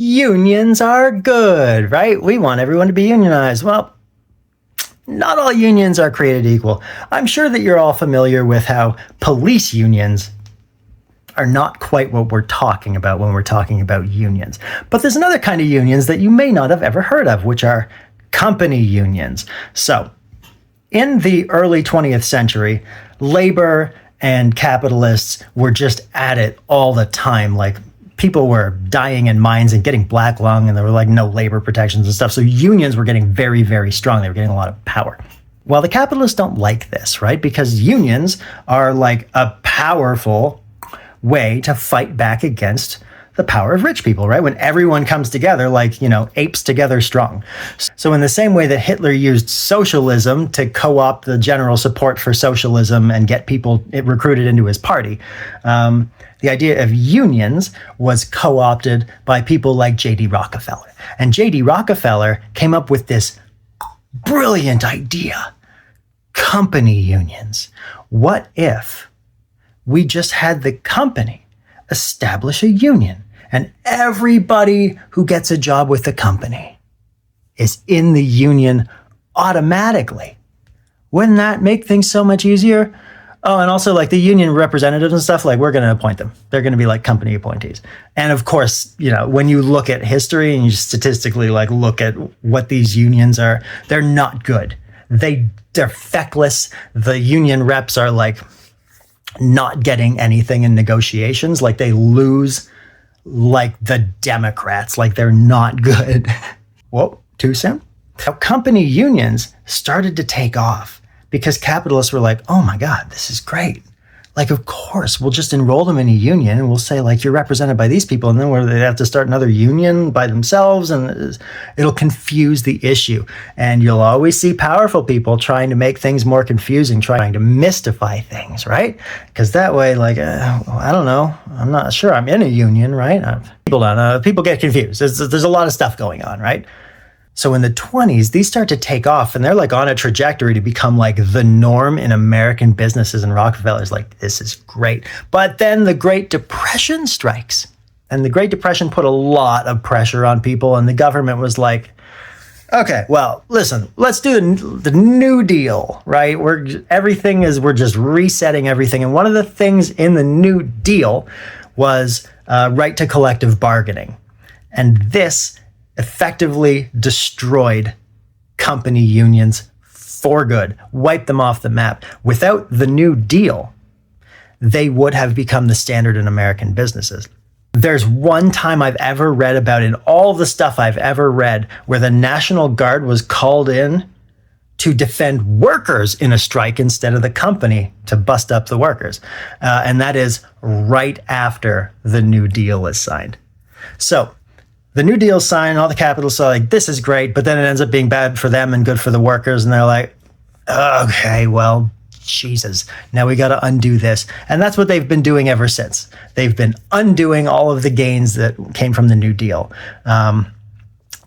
Unions are good, right? We want everyone to be unionized. Well, not all unions are created equal. I'm sure that you're all familiar with how police unions are not quite what we're talking about when we're talking about unions. But there's another kind of unions that you may not have ever heard of, which are company unions. So, in the early 20th century, labor and capitalists were just at it all the time. Like, people were dying in mines and getting black lung, and there were like no labor protections and stuff. So unions were getting very, very strong. They were getting a lot of power. Well, the capitalists don't like this, right? Because unions are like a powerful way to fight back against the power of rich people, right? When everyone comes together, like, apes together strong. So in the same way that Hitler used socialism to co-opt the general support for socialism and get people recruited into his party, the idea of unions was co-opted by people like J.D. Rockefeller. And J.D. Rockefeller came up with this brilliant idea: company unions. What if we just had the company establish a union, and everybody who gets a job with the company is in the union automatically? Wouldn't that make things so much easier? Oh, and also like the union representatives and stuff, like we're going to appoint them. They're going to be like company appointees. And of course, when you look at history and you statistically like look at what these unions are, they're not good. They're feckless. The union reps are like not getting anything in negotiations. Like they lose like the Democrats, like they're not good. Whoa, too soon? Now, company unions started to take off because capitalists were like, oh my God, this is great. Like, of course, we'll just enroll them in a union and we'll say, like, you're represented by these people. And then they have to start another union by themselves, and it'll confuse the issue. And you'll always see powerful people trying to make things more confusing, trying to mystify things, right? Because that way, like, I don't know, I'm not sure I'm in a union, right? People get confused. There's a lot of stuff going on, right? So in the 20s, these start to take off, and they're like on a trajectory to become like the norm in American businesses, and Rockefeller's like, this is great. But then the Great Depression strikes, and the Great Depression put a lot of pressure on people, and the government was like, okay, well, listen, let's do the New Deal, right? We're just resetting everything. And one of the things in the New Deal was right to collective bargaining. And this effectively destroyed company unions for good, wiped them off the map. Without the New Deal, they would have become the standard in American businesses. There's one time I've ever read about in all the stuff I've ever read where the National Guard was called in to defend workers in a strike instead of the company to bust up the workers. And that is right after the New Deal is signed. So the New Deal signed, all the capitalists are like, this is great, but then it ends up being bad for them and good for the workers. And they're like, okay, well, Jesus, now we got to undo this. And that's what they've been doing ever since. They've been undoing all of the gains that came from the New Deal.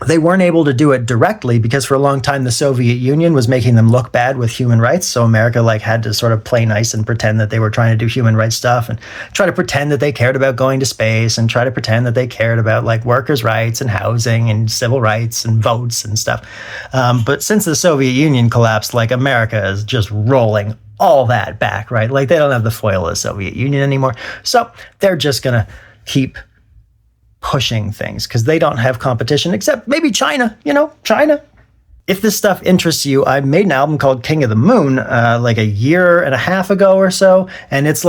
They weren't able to do it directly because for a long time, the Soviet Union was making them look bad with human rights. So America had to sort of play nice and pretend that they were trying to do human rights stuff and try to pretend that they cared about going to space and try to pretend that they cared about workers' rights and housing and civil rights and votes and stuff. But since the Soviet Union collapsed, America is just rolling all that back, right? They don't have the foil of the Soviet Union anymore. So they're just going to keep pushing things because they don't have competition except maybe China, China. If this stuff interests you, I made an album called King of the Moon a year and a half ago or so. And it's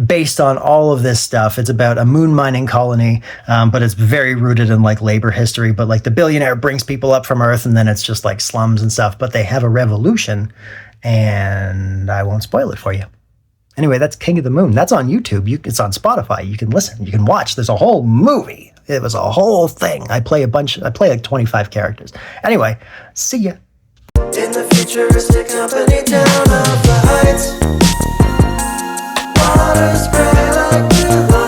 based on all of this stuff. It's about a moon mining colony, but it's very rooted in labor history. But the billionaire brings people up from Earth and then it's just slums and stuff. But they have a revolution and I won't spoil it for you. Anyway, that's King of the Moon. That's on YouTube. It's on Spotify. You can listen. You can watch. There's a whole movie. It was a whole thing. I play 25 characters. Anyway, see ya. In the futuristic company town of the heights, water spray like blue.